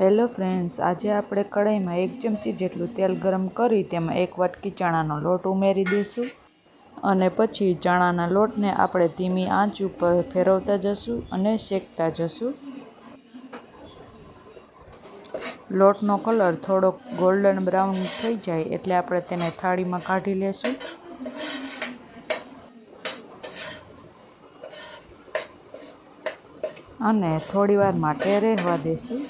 Hello friends, આજે આપણે કઢાઈમાં 1 ચમચી જેટલું તેલ ગરમ કરી તેમાં 1 વાટકી ચણાનો લોટ ઉમેરી દઈશું અને પછી ચણાના લોટને આપણે ધીમી આંચ ઉપર ફેરવતા જશું અને શેકતા જશું. લોટનો કલર થોડોક ગોલ્ડન બ્રાઉન થઈ જાય એટલે આપણે તેને થાળીમાં કાઢી લેશું અને થોડીવાર માટે રહેવા દેશું.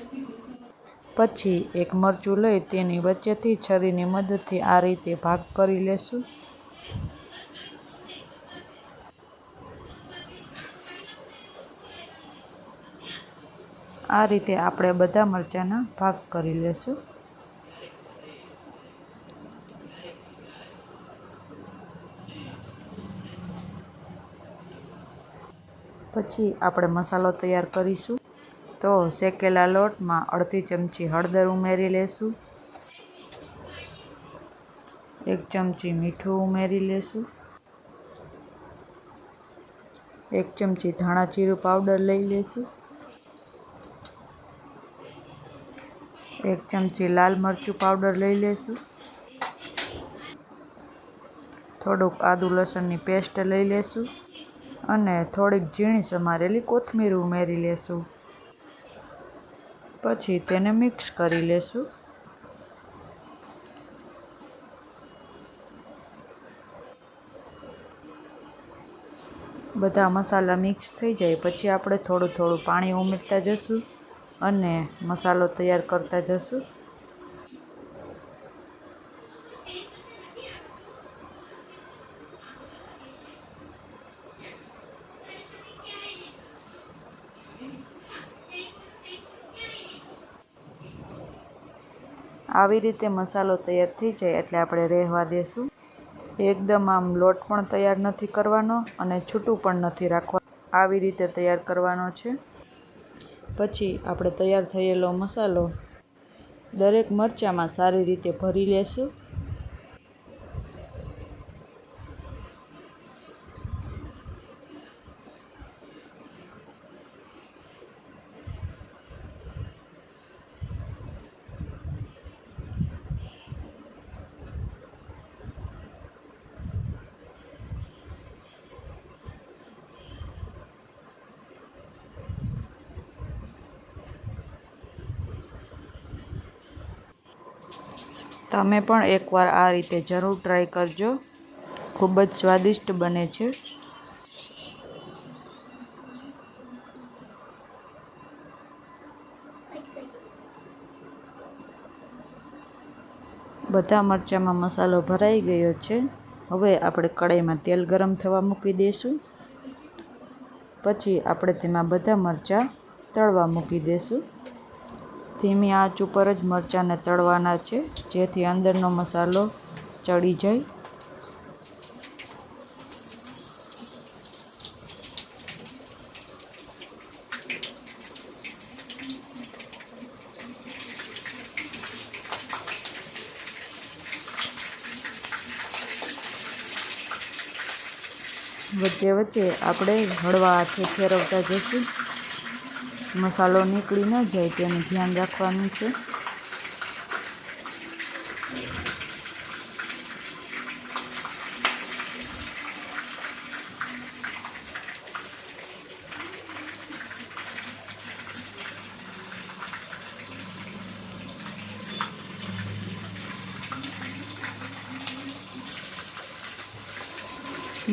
પછી એક મરચું લઈ તેની વચ્ચેથી છરીની મદદથી આ રીતે ભાગ કરી લેશું. આ રીતે આપણે બધા મરચાંના ભાગ કરી લેશું. પછી આપણે મસાલો તૈયાર કરીશું. તો શેકેલા લોટમાં અડધી ચમચી હળદર ઉમેરી લેશું, 1 ચમચી મીઠું ઉમેરી લેશું, 1 ચમચી ધાણા જીરું પાવડર લઈ લેશું, 1 ચમચી લાલ મરચું પાવડર લઈ લેશું, થોડુંક આદુ લસણની પેસ્ટ લઈ લેશું અને થોડીક ઝીણી સમારેલી કોથમીર ઉમેરી લેશું. પછી તેને મિક્સ કરી લેશું. બધા મસાલા મિક્સ થઈ જાય પછી આપણે થોડું થોડું પાણી ઉમેરતા જશું અને મસાલો તૈયાર કરતા જશું. આવી રીતે મસાલો તૈયાર થઈ જાય એટલે આપણે રહેવા દેશું. એકદમ આમ લોટ પણ તૈયાર નથી કરવાનો અને છૂટું પણ નથી રાખવાનું, આવી રીતે તૈયાર કરવાનો છે. પછી આપણે તૈયાર થયેલો મસાલો દરેક મરચાંમાં સારી રીતે ભરી લેશું. તમે પણ એકવાર આ રીતે જરૂર ટ્રાય કરજો, ખૂબ જ સ્વાદિષ્ટ બને છે. બધા મરચાંમાં મસાલો ભરાઈ ગયો છે. હવે આપણે કઢાઈમાં તેલ ગરમ થવા મૂકી દઈશું. પછી આપણે તેમાં બધા મરચાં તળવા મૂકી દઈશું. ધીમી આંચ ઉપર જ મરચાંને તળવાના છે જેથી અંદરનો મસાલો ચડી જાય. વચ્ચે વચ્ચે આપણે હળવા હાથે ફેરવતા જઈશું. મસાલો નીકળી ન જાય તેનું ધ્યાન રાખવાનું છે.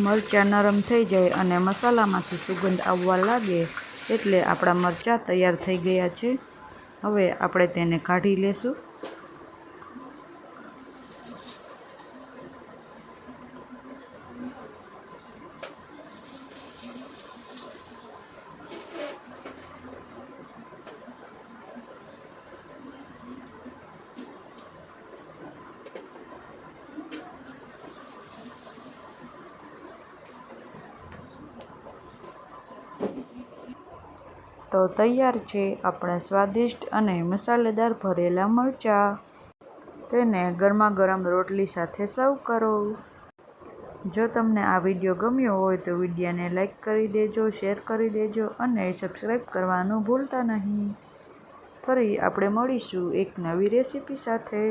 મરચાં નરમ થઈ જાય અને મસાલામાંથી સુગંધ આવવા લાગે એટલે આપણા મરચાં તૈયાર થઈ ગયા છે. હવે આપણે તેને કાઢી લેશું. તો તૈયાર છે આપણા સ્વાદિષ્ટ અને મસાલેદાર ભરેલા મરચાં. તેને ગરમા ગરમ રોટલી સાથે સર્વ કરો. જો તમને આ વિડીયો ગમ્યો હોય તો વિડીયોને લાઈક કરી દેજો, શેર કરી દેજો અને સબસ્ક્રાઈબ કરવાનું ભૂલતા નહીં. ફરી આપણે મળીશું એક નવી રેસીપી સાથે.